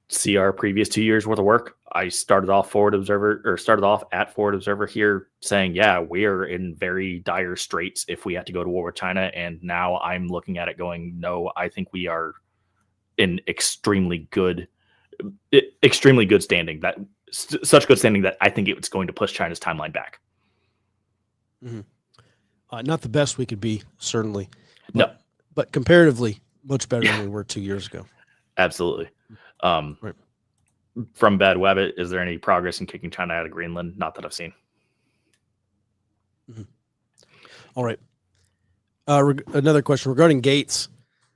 see our previous 2 years worth of work. I started off at Forward Observer here saying, yeah, we're in very dire straits if we have to go to war with China. And now I'm looking at it going, no, I think we are in extremely good standing, such good standing that I think it's going to push China's timeline back. Mm-hmm. Not the best we could be, certainly. No. But comparatively, much better than we were 2 years ago. Absolutely. Right. From Bad Wabbit, is there any progress in kicking China out of Greenland? Not that I've seen. Mm-hmm. All right. Another question regarding Gates.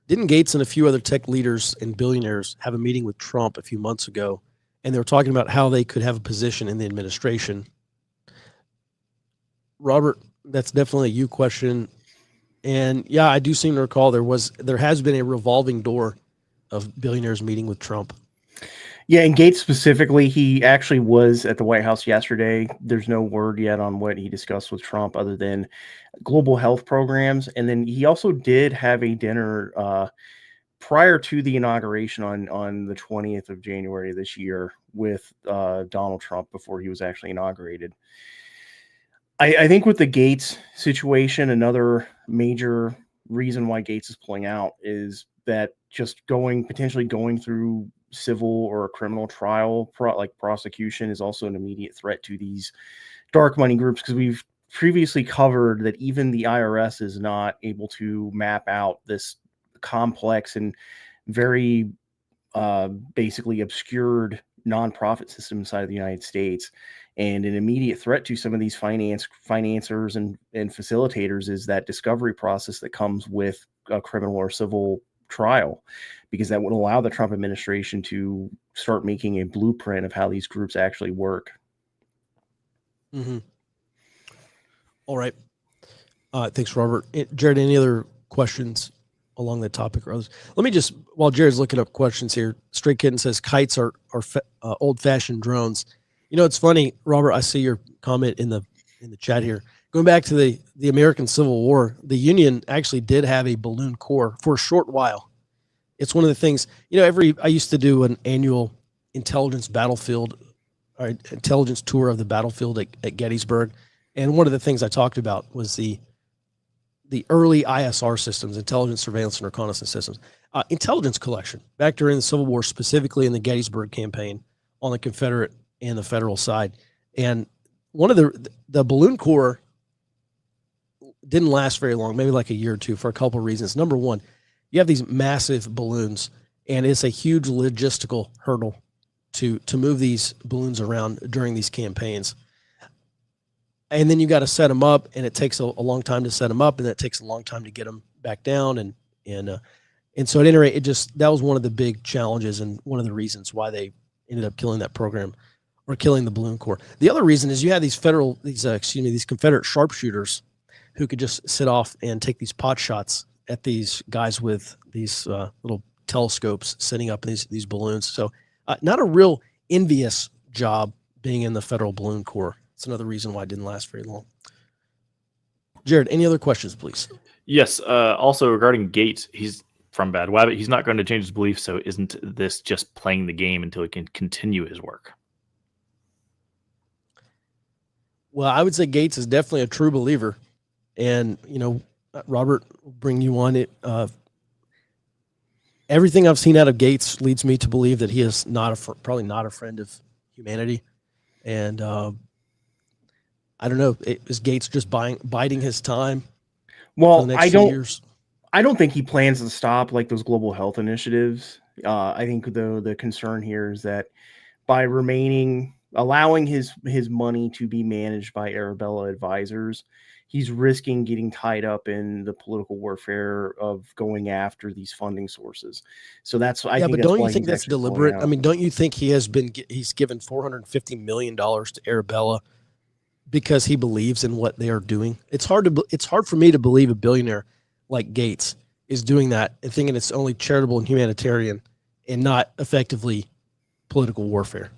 Didn't Gates and a few other tech leaders and billionaires have a meeting with Trump a few months ago, and they were talking about how they could have a position in the administration? Robert, that's definitely a you question. And yeah, I do seem to recall there has been a revolving door of billionaires meeting with Trump. Yeah, and Gates specifically, he actually was at the White House yesterday. There's no word yet on what he discussed with Trump other than global health programs. And then he also did have a dinner prior to the inauguration on the 20th of January this year with Donald Trump before he was actually inaugurated. I think with the Gates situation, another major reason why Gates is pulling out is that just potentially going through civil or a criminal trial, like prosecution, is also an immediate threat to these dark money groups, because we've previously covered that even the IRS is not able to map out this complex and very basically obscured nonprofit system inside of the United States. And an immediate threat to some of these financiers and facilitators is that discovery process that comes with a criminal or civil trial, because that would allow the Trump administration to start making a blueprint of how these groups actually work. Mm-hmm. All right. Thanks, Robert. Jared, any other questions along that topic or others? Let me just, while Jared's looking up questions here, Stray Kitten says kites are old-fashioned drones. You know, it's funny, Robert, I see your comment in the chat here. Going back to the American Civil War, the Union actually did have a balloon corps for a short while. It's one of the things, you know, I used to do an annual intelligence tour of the battlefield at Gettysburg. And one of the things I talked about was the early ISR systems, intelligence, surveillance, and reconnaissance systems. Intelligence collection back during the Civil War, specifically in the Gettysburg campaign, on the Confederate and the federal side. And one of the balloon corps didn't last very long, maybe like a year or two, for a couple of reasons. Number one, you have these massive balloons, and it's a huge logistical hurdle to move these balloons around during these campaigns. And then you got to set them up, and it takes a long time to set them up, and it takes a long time to get them back down. And so at any rate, that was one of the big challenges and one of the reasons why they ended up killing that program, or killing the balloon corps. The other reason is you had these Confederate sharpshooters who could just sit off and take these pot shots at these guys with these little telescopes sitting up in these balloons. So not a real envious job being in the federal balloon corps. It's another reason why it didn't last very long. Jared, any other questions, please? Yes. Also regarding Gates, he's from Bad Wabbit. He's not going to change his beliefs. So isn't this just playing the game until he can continue his work? Well, I would say Gates is definitely a true believer. And, Robert, will bring you on it. Everything I've seen out of Gates leads me to believe that he is probably not a friend of humanity. And I don't know. Is Gates just biding his time? Well, for the next few years? I don't think he plans to stop like those global health initiatives. I think the concern here is that by allowing his money to be managed by Arabella advisors, he's risking getting tied up in the political warfare of going after these funding sources. So I think. But don't you think that's deliberate? I mean, don't you think he's given $450 million to Arabella because he believes in what they are doing? It's hard for me to believe a billionaire like Gates is doing that and thinking it's only charitable and humanitarian and not effectively political warfare.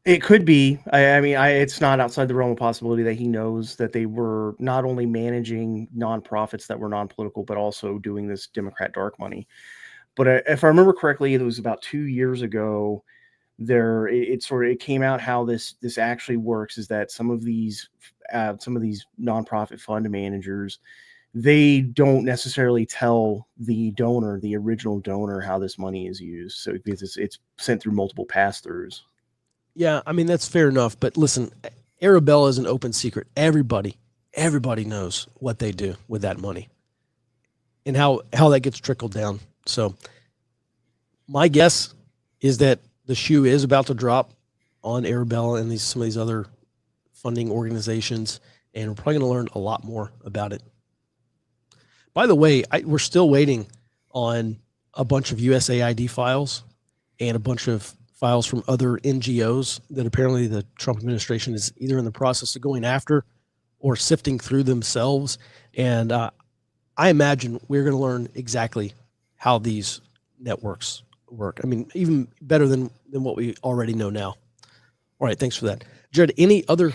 It could be. It's not outside the realm of possibility that he knows that they were not only managing nonprofits that were non-political, but also doing this Democrat dark money. But if I remember correctly, it was about 2 years ago. It came out how this actually works is that some of these nonprofit fund managers, they don't necessarily tell the original donor, how this money is used. So it's sent through multiple pass-throughs. Yeah, I mean, that's fair enough. But listen, Arabella is an open secret. Everybody knows what they do with that money and how that gets trickled down. So my guess is that the shoe is about to drop on Arabella and some of these other funding organizations, and we're probably going to learn a lot more about it. By the way, we're still waiting on a bunch of USAID files and a bunch of files from other NGOs that apparently the Trump administration is either in the process of going after or sifting through themselves. And I imagine we're going to learn exactly how these networks work. I mean, even better than what we already know now. All right, thanks for that. Jared, any other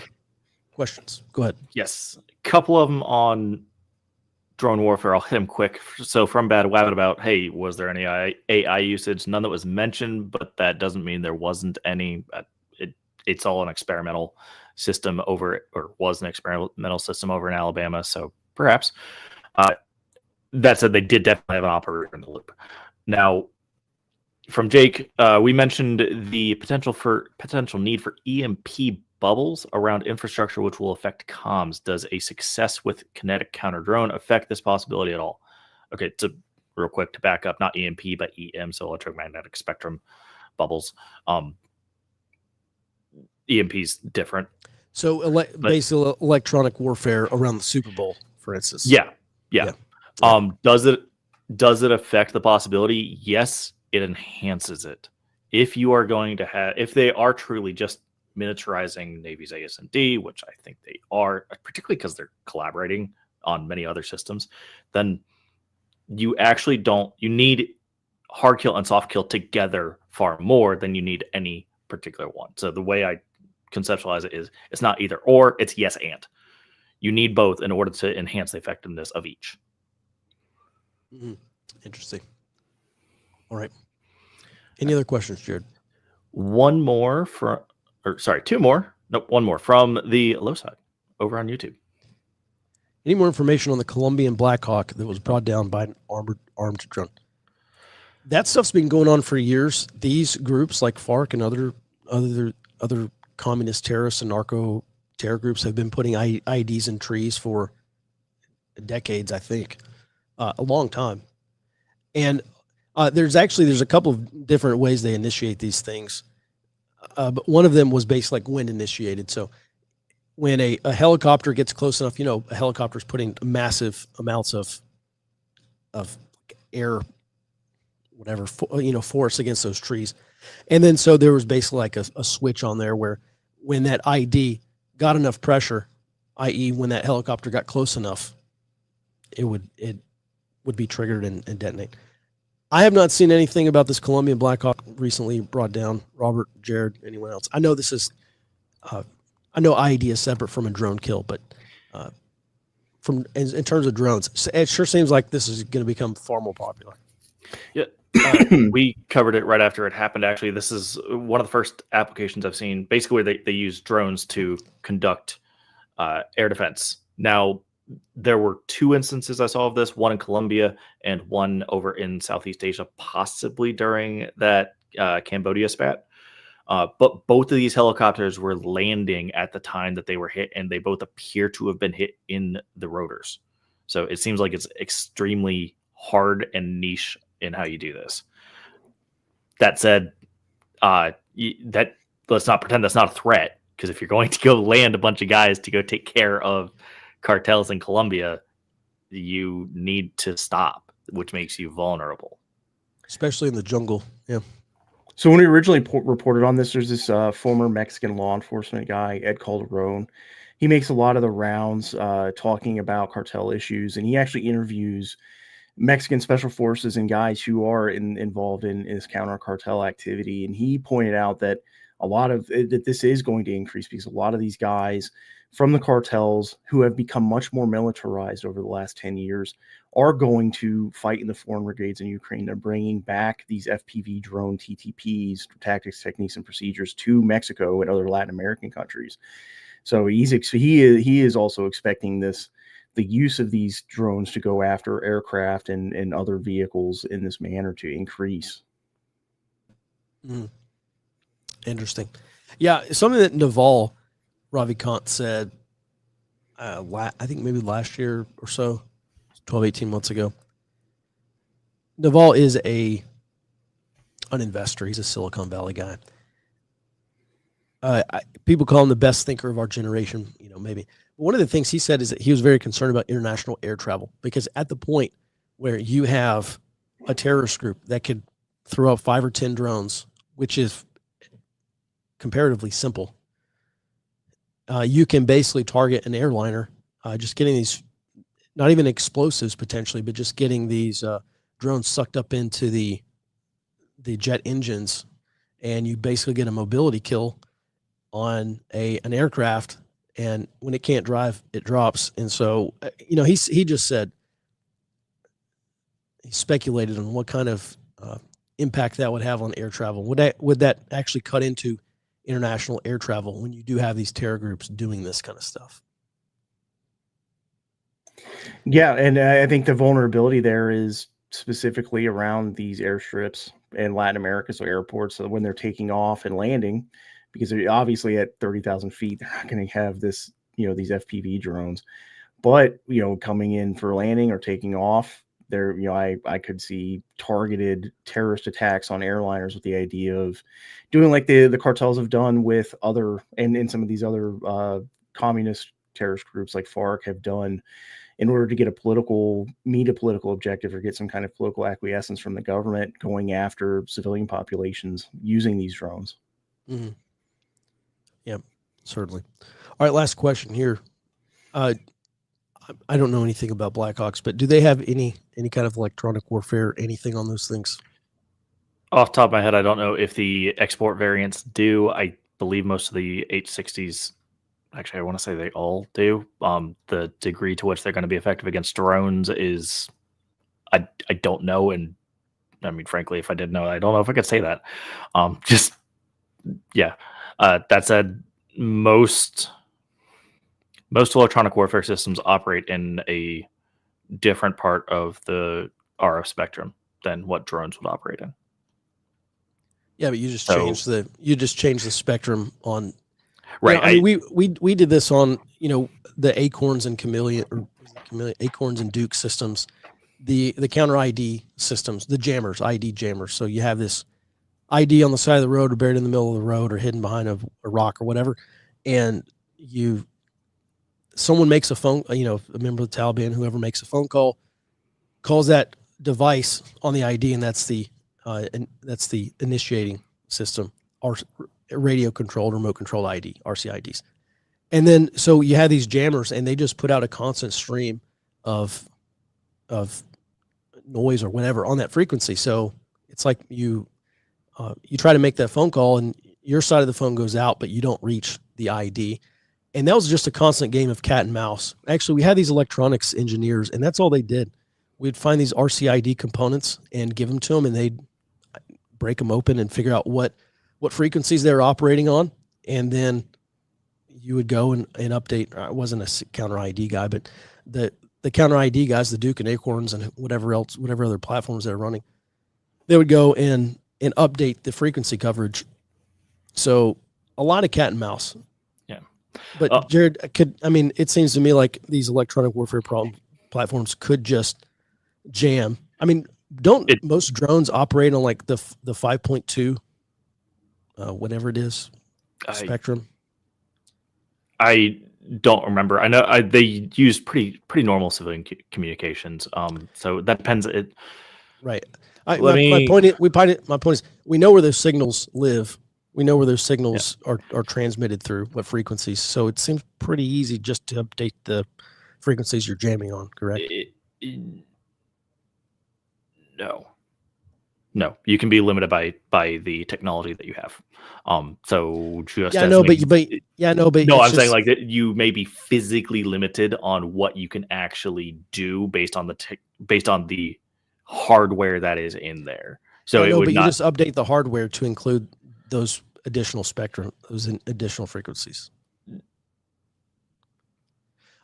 questions? Go ahead. Yes, a couple of them on drone warfare. I'll hit them quick. So from Bad Wabbit about, hey, was there any AI usage? None that was mentioned, but that doesn't mean there wasn't any. It's all an experimental system was an experimental system over in Alabama. So perhaps. That said, they did definitely have an operator in the loop. Now, from Jake, we mentioned the potential need for EMP bubbles around infrastructure, which will affect comms. Does a success with kinetic counter drone affect this possibility at all? Okay, real quick to back up, not EMP, but EM, so electromagnetic spectrum bubbles. EMP's different. So basically electronic warfare around the Super Bowl, for instance. Yeah. Does it affect the possibility? Yes, it enhances it. If they are truly just miniaturizing Navy's AS&D, which I think they are, particularly because they're collaborating on many other systems, then you need hard kill and soft kill together far more than you need any particular one. So the way I conceptualize it is it's not either or, it's yes and. You need both in order to enhance the effectiveness of each. Mm-hmm. Interesting. All right. Any other questions, Jared? One more two more. Nope, one more from the low side over on YouTube. Any more information on the Colombian Black Hawk that was brought down by an armed drone? That stuff's been going on for years. These groups like FARC and other other communist terrorists and narco terror groups have been putting IEDs in trees for decades, I think, a long time. And there's a couple of different ways they initiate these things. But one of them was basically like wind initiated. So when a helicopter gets close enough, a helicopter is putting massive amounts of air, whatever, force against those trees. And then so there was basically like a switch on there where when that IED got enough pressure, i.e. when that helicopter got close enough, it would be triggered and detonate. I have not seen anything about this Colombian Black Hawk recently brought down. Robert, Jared, anyone else? I know this is, I know IED is separate from a drone kill, but in terms of drones, it sure seems like this is going to become far more popular. Yeah, we covered it right after it happened. Actually, this is one of the first applications I've seen. Basically, where they use drones to conduct air defense. Now, there were 2 instances I saw of this, one in Colombia and one over in Southeast Asia, possibly during that Cambodia spat. But both of these helicopters were landing at the time that they were hit, and they both appear to have been hit in the rotors. So it seems like it's extremely hard and niche in how you do this. That said, let's not pretend that's not a threat, because if you're going to go land a bunch of guys to go take care of cartels in Colombia, you need to stop, which makes you vulnerable, especially in the jungle. Yeah. So when we originally reported on this, there's this former Mexican law enforcement guy, Ed Calderon. He makes a lot of the rounds talking about cartel issues, and he actually interviews Mexican special forces and guys who are involved in this counter cartel activity. And he pointed out that that this is going to increase because a lot of these guys from the cartels who have become much more militarized over the last 10 years are going to fight in the foreign brigades in Ukraine. They're bringing back these FPV drone TTPs, tactics, techniques, and procedures to Mexico and other Latin American countries. So he is also expecting the use of these drones to go after aircraft and other vehicles in this manner to increase. Interesting. Yeah, something that Naval Ravikant said, I think maybe last year or so, 12, 18 months ago. Naval is an investor. He's a Silicon Valley guy. People call him the best thinker of our generation, maybe. But one of the things he said is that he was very concerned about international air travel, because at the point where you have a terrorist group that could throw up 5 or 10 drones, which is comparatively simple, you can basically target an airliner, just getting these, not even explosives potentially, but just getting these drones sucked up into the jet engines, and you basically get a mobility kill on an aircraft, and when it can't drive, it drops. And so, he just said, he speculated on what kind of impact that would have on air travel. Would that actually cut into international air travel when you do have these terror groups doing this kind of stuff? Yeah, and I think the vulnerability there is specifically around these airstrips in Latin America, so airports, so when they're taking off and landing, because they're obviously at 30,000 feet, they're not going to have this, these FPV drones. But, coming in for landing or taking off, there, I could see targeted terrorist attacks on airliners with the idea of doing like the cartels have done with other, and some of these other communist terrorist groups like FARC have done, in order to get meet a political objective or get some kind of political acquiescence from the government, going after civilian populations using these drones. Mm-hmm. Yeah, certainly. All right, last question here. I don't know anything about Blackhawks, but do they have any kind of electronic warfare, anything on those things? Off the top of my head, I don't know if the export variants do. I believe most of the H-60s, actually, I want to say they all do. The degree to which they're going to be effective against drones is, I don't know. And I mean, frankly, if I did know, I don't know if I could say that. That said, most electronic warfare systems operate in a different part of the RF spectrum than what drones would operate in. Yeah, but you just So- changed the spectrum on. Right. I mean, we did this on the Acorns and Acorns and Duke systems, the counter ID systems, the jammers, ID jammers. So you have this ID on the side of the road or buried in the middle of the road or hidden behind a rock or whatever, and someone makes a phone, a member of the Taliban, whoever makes a phone call, calls that device on the ID, and that's the initiating system, or radio controlled, remote controlled ID, RCIDs. And then so you have these jammers, and they just put out a constant stream of noise or whatever on that frequency. So it's like you try to make that phone call, and your side of the phone goes out, but you don't reach the ID. And that was just a constant game of cat and mouse. Actually, we had these electronics engineers, and that's all they did. We'd find these RCID components and give them to them, and they'd break them open and figure out what frequencies they're operating on. And then you would go and update. I wasn't a counter ID guy, but the counter ID guys, the Duke and Acorns and whatever other platforms they're running, they would go and update the frequency coverage. So a lot of cat and mouse. Yeah. But Jared, it seems to me like these electronic warfare platforms could just jam. I mean, don't most drones operate on like the 5.2, whatever it is, spectrum? I don't remember. I know they use pretty normal civilian communications. So that depends. Right. My point is, we know where those signals live. We know where those signals are transmitted through, what frequencies. So it seems pretty easy just to update the frequencies you're jamming on, correct? No, you can be limited by the technology that you have. So just no, I'm saying like that you may be physically limited on what you can actually do based on the hardware that is in there. So you just update the hardware to include those additional spectrum, those additional frequencies.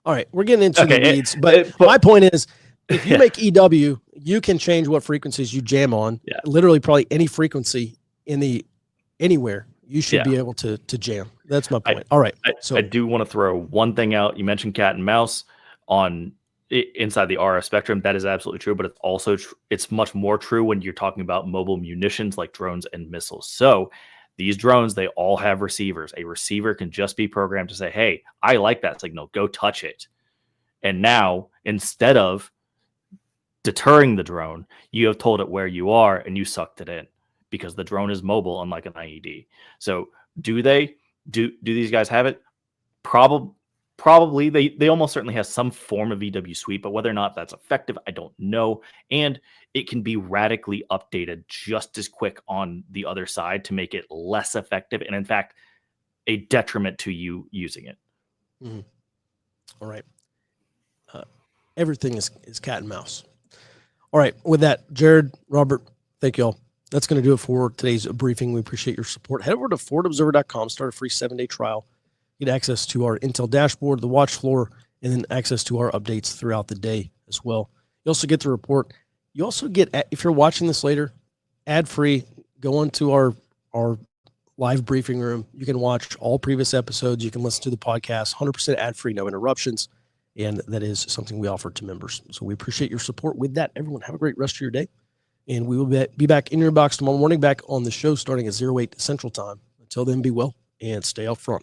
All right, we're getting into the weeds, but my point is, if you make EW, you can change what frequencies you jam on. Yeah. Literally, probably any frequency anywhere you should be able to jam. That's my point. All right. I do want to throw one thing out. You mentioned cat and mouse inside the RF spectrum. That is absolutely true, but it's also it's much more true when you're talking about mobile munitions like drones and missiles. So these drones, they all have receivers. A receiver can just be programmed to say, "Hey, I like that signal. Go touch it." And now, instead of deterring the drone, you have told it where you are and you sucked it in, because the drone is mobile, unlike an IED. So do these guys have it? Probably they almost certainly have some form of EW suite, but whether or not that's effective, I don't know. And it can be radically updated just as quick on the other side to make it less effective, and in fact, a detriment to you using it. Mm-hmm. All right. Everything is cat and mouse. All right. With that, Jared, Robert, thank you all. That's going to do it for today's briefing. We appreciate your support. Head over to forwardobserver.com, start a free 7-day trial. Get access to our Intel dashboard, the watch floor, and then access to our updates throughout the day as well. You also get the report. You also get, if you're watching this later, ad-free, go onto our live briefing room. You can watch all previous episodes. You can listen to the podcast, 100% ad-free, no interruptions. And that is something we offer to members. So we appreciate your support. With that, everyone, have a great rest of your day. And we will be back in your box tomorrow morning, back on the show starting at 08 Central Time. Until then, be well and stay out front.